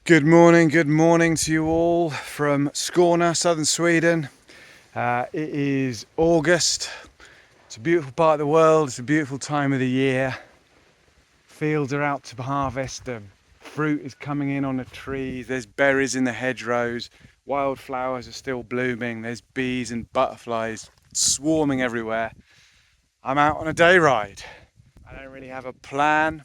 Good morning to you all from Skåne, southern Sweden. It is August. It's a beautiful part of the world. It's a beautiful time of the year. Fields are out to harvest. The fruit is coming in on the trees. There's berries in the hedgerows. Wildflowers are still blooming. There's bees and butterflies swarming everywhere. I'm out on a day ride. I don't really have a plan,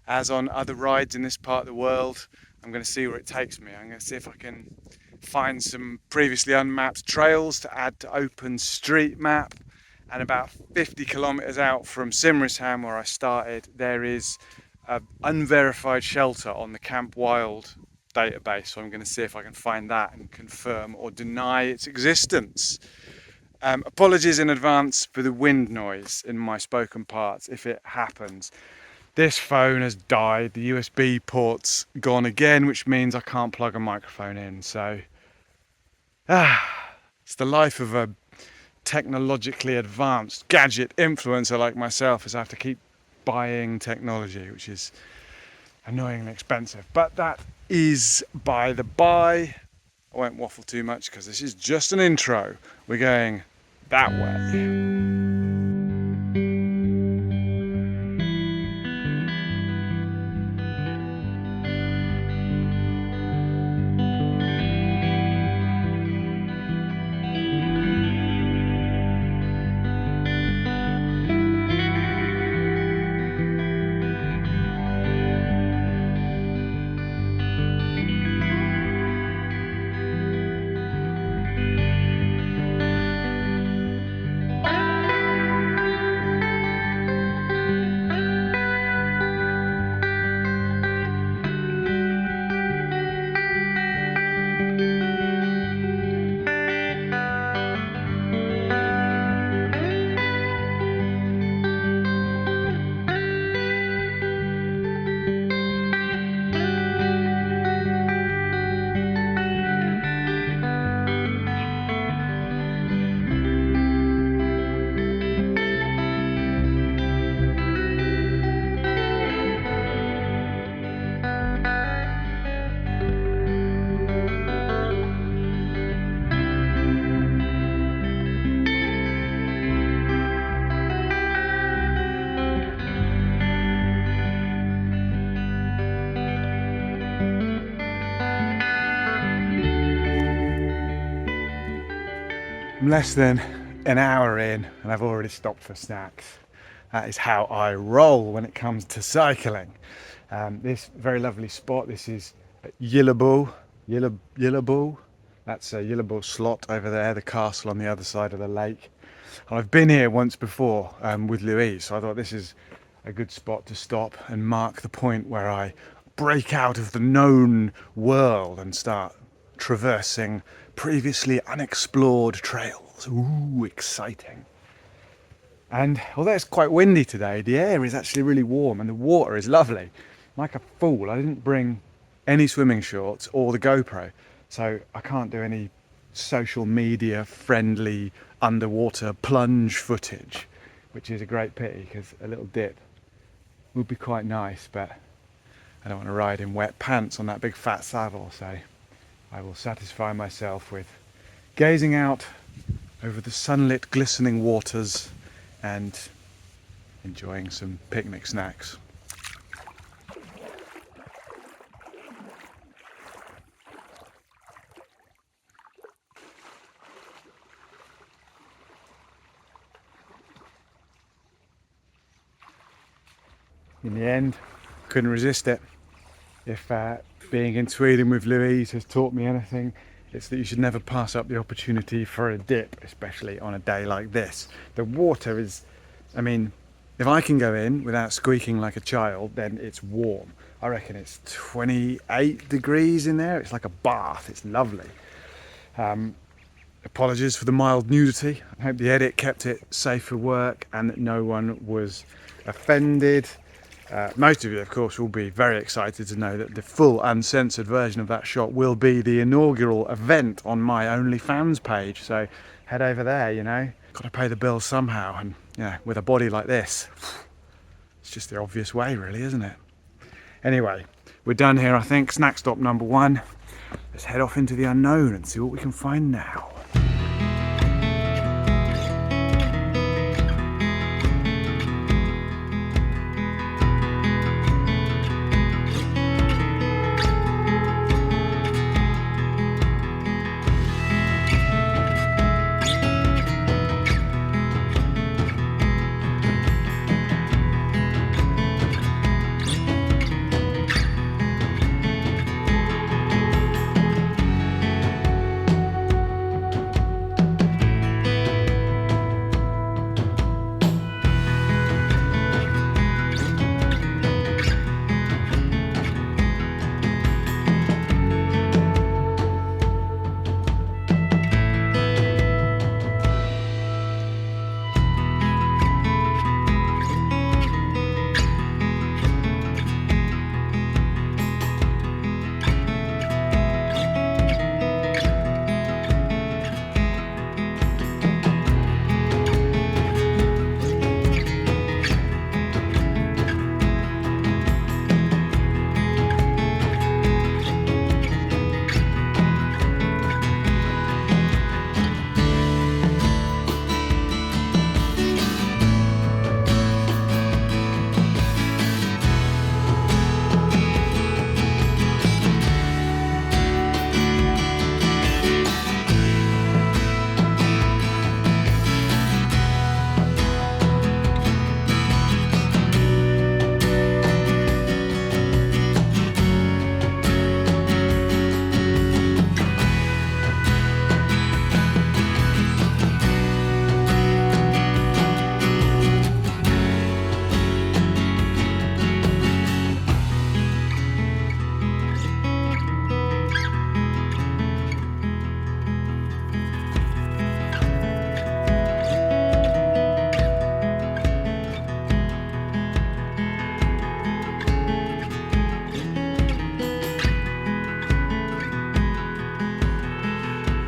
as on other rides in this part of the world. I'm going to see where it takes me. I'm going to see if I can find some previously unmapped trails to add to OpenStreetMap. And about 50 kilometers out from Simrishamn, where I started, there is an unverified shelter on the Camp Wild database. So I'm going to see if I can find that and confirm or deny its existence. Apologies in advance for the wind noise in my spoken parts if it happens. This phone has died, the USB port's gone again, which means I can't plug a microphone in. So, it's the life of a technologically advanced gadget influencer like myself, is I have to keep buying technology, which is annoyingly expensive. But that is by the by. I won't waffle too much because this is just an intro. We're going that way. I'm less than an hour in and I've already stopped for snacks. That is how I roll when it comes to cycling. This very lovely spot, this is Yellowbo. That's a Yellowbo slot over there, the castle on the other side of the lake. And I've been here once before with Louise, so I thought this is a good spot to stop and mark the point where I break out of the known world and start traversing previously unexplored trails. Ooh, exciting. And although it's quite windy today, the air is actually really warm and the water is lovely. Like a fool, I didn't bring any swimming shorts or the GoPro, so I can't do any social media friendly underwater plunge footage, which is a great pity because a little dip would be quite nice, but I don't want to ride in wet pants on that big fat saddle, so I will satisfy myself with gazing out over the sunlit, glistening waters and enjoying some picnic snacks. In the end, couldn't resist it. If being in Sweden with Louise has taught me anything, it's that you should never pass up the opportunity for a dip, especially on a day like this. The water is, I mean, if I can go in without squeaking like a child, then it's warm. I reckon it's 28 degrees in there. It's like a bath. It's lovely. Apologies for the mild nudity. I hope the edit kept it safe for work and that no one was offended. Most of you, of course, will be very excited to know that the full uncensored version of that shot will be the inaugural event on my OnlyFans page. So head over there, you know. Got to pay the bills somehow, and yeah, with a body like this, it's just the obvious way, really, isn't it? Anyway, we're done here, I think. Snack stop number 1. Let's head off into the unknown and see what we can find now.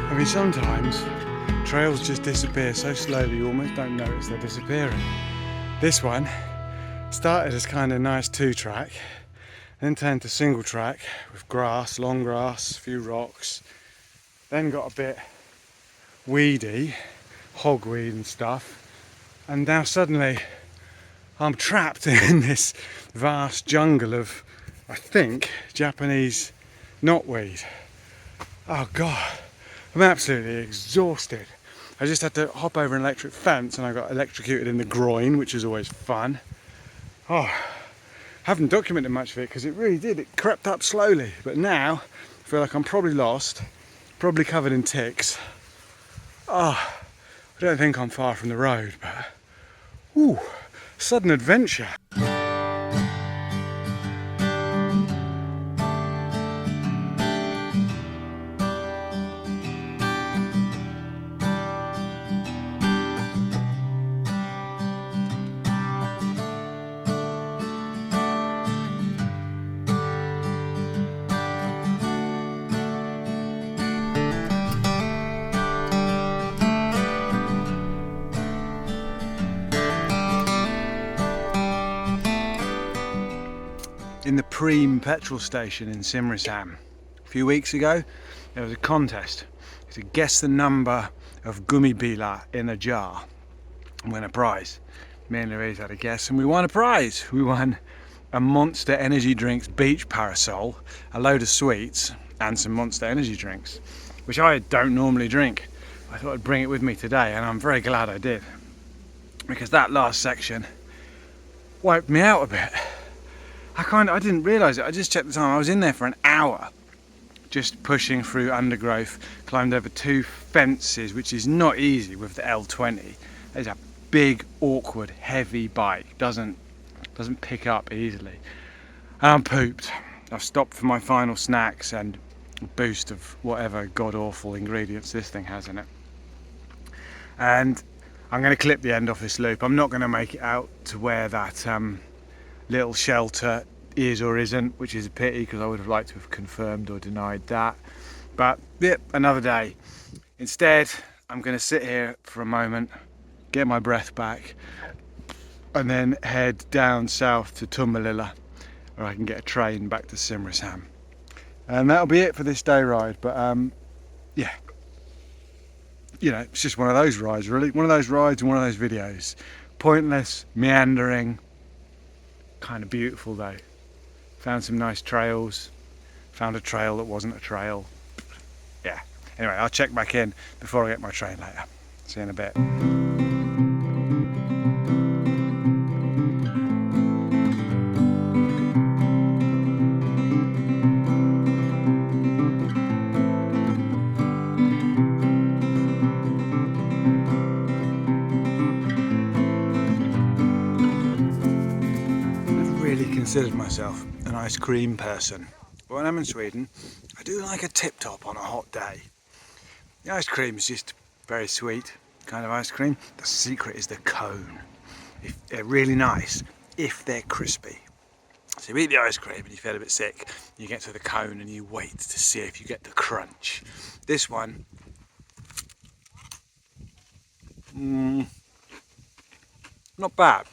I mean, sometimes trails just disappear so slowly you almost don't notice they're disappearing. This one started as kind of nice 2-track, then turned to single track with grass, long grass, a few rocks, then got a bit weedy, hogweed and stuff, and now suddenly I'm trapped in this vast jungle of, I think, Japanese knotweed. Oh God, I'm absolutely exhausted. I just had to hop over an electric fence and I got electrocuted in the groin, which is always fun. Oh, haven't documented much of it because it really did. It crept up slowly, but now I feel like I'm probably lost, probably covered in ticks. Oh, I don't think I'm far from the road, but ooh, sudden adventure. In the Preem petrol station in Simrishamn. A few weeks ago there was a contest to guess the number of gummibila in a jar and win a prize. Me and Louise had a guess and we won a prize. We won a Monster Energy Drinks beach parasol, a load of sweets and some Monster Energy drinks, which I don't normally drink. I thought I'd bring it with me today and I'm very glad I did, because that last section wiped me out a bit. I didn't realise it. I just checked the time. I was in there for an hour, just pushing through undergrowth, climbed over 2 fences, which is not easy with the L20. It's a big, awkward, heavy bike. Doesn't pick up easily. And I'm pooped. I've stopped for my final snacks and a boost of whatever god-awful ingredients this thing has in it. And I'm going to clip the end off this loop. I'm not going to make it out to where that little shelter is or isn't, which is a pity because I would have liked to have confirmed or denied that, but yeah, another day. Instead, I'm going to sit here for a moment, get my breath back, and then head down south to Tummalilla or I can get a train back to Simrishamn. And that'll be it for this day ride. But yeah, you know, it's just one of those rides really. One of those rides and one of those videos. Pointless, meandering, kind of beautiful though. Found some nice trails. Found a trail that wasn't a trail. Yeah. Anyway, I'll check back in before I get my train later. See you in a bit. Considered myself an ice cream person, but when I'm in Sweden I do like a tip top on a hot day. The ice cream is just very sweet kind of ice cream. The secret is the cone. If they're really nice, if they're crispy. So you eat the ice cream and you feel a bit sick, you get to the cone and you wait to see if you get the crunch. This one, not bad,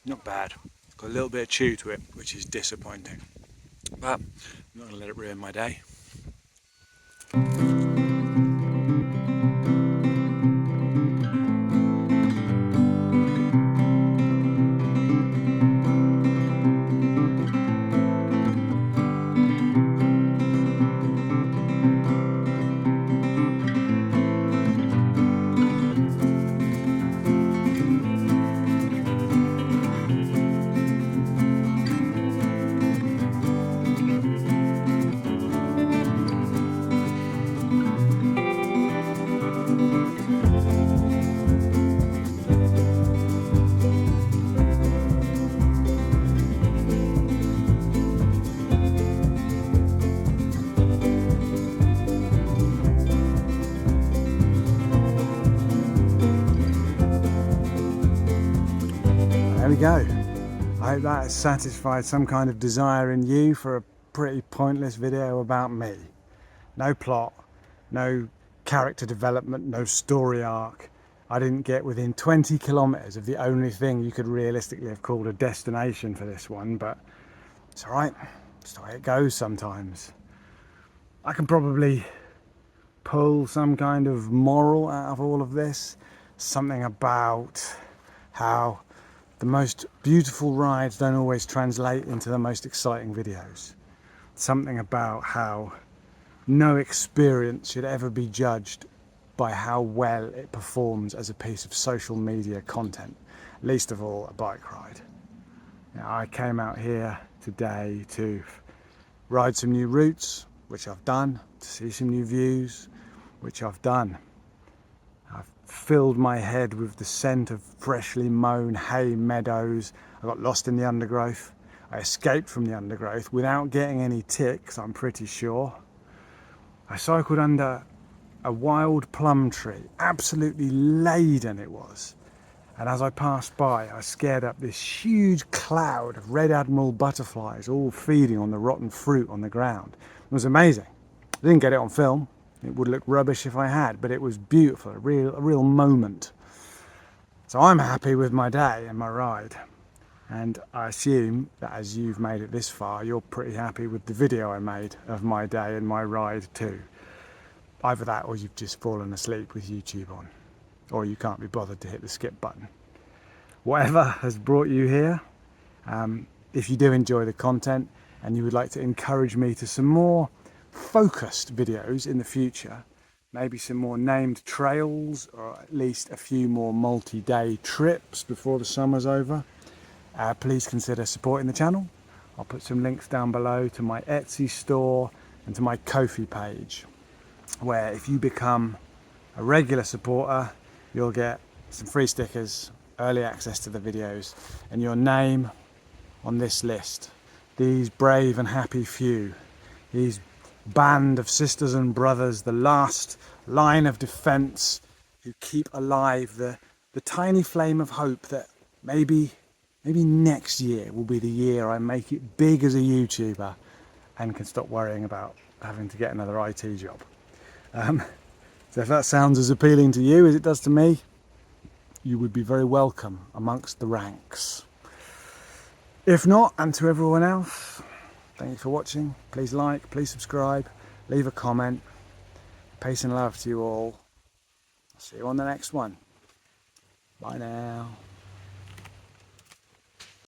not bad. Got a little bit of chew to it, which is disappointing. But I'm not going to let it ruin my day. There we go. I hope that has satisfied some kind of desire in you for a pretty pointless video about me. No plot, no character development, no story arc. I didn't get within 20 kilometers of the only thing you could realistically have called a destination for this one, but it's alright. It's the way it goes sometimes. I can probably pull some kind of moral out of all of this. Something about how the most beautiful rides don't always translate into the most exciting videos. Something about how no experience should ever be judged by how well it performs as a piece of social media content, least of all a bike ride. Now, I came out here today to ride some new routes, which I've done, to see some new views, which I've done. I've filled my head with the scent of freshly mown hay meadows. I got lost in the undergrowth. I escaped from the undergrowth without getting any ticks, I'm pretty sure. I cycled under a wild plum tree, absolutely laden it was. And as I passed by, I scared up this huge cloud of red admiral butterflies all feeding on the rotten fruit on the ground. It was amazing. I didn't get it on film. It would look rubbish if I had, but it was beautiful, a real moment. So I'm happy with my day and my ride. And I assume that as you've made it this far, you're pretty happy with the video I made of my day and my ride too. Either that or you've just fallen asleep with YouTube on, or you can't be bothered to hit the skip button. Whatever has brought you here, if you do enjoy the content and you would like to encourage me to some more focused videos in the future, maybe some more named trails, or at least a few more multi-day trips before the summer's over, please consider supporting the channel. I'll put some links down below to my Etsy store and to my Ko-fi page, where if you become a regular supporter, you'll get some free stickers, early access to the videos, and your name on this list. These brave and happy few, these band of sisters and brothers, the last line of defense, who keep alive the tiny flame of hope that maybe next year will be the year I make it big as a YouTuber and can stop worrying about having to get another IT job. So if that sounds as appealing to you as it does to me, you would be very welcome amongst the ranks. If not, and to everyone else, thank you for watching. Please like, please subscribe, leave a comment. Peace and love to you all. See you on the next one. Bye now.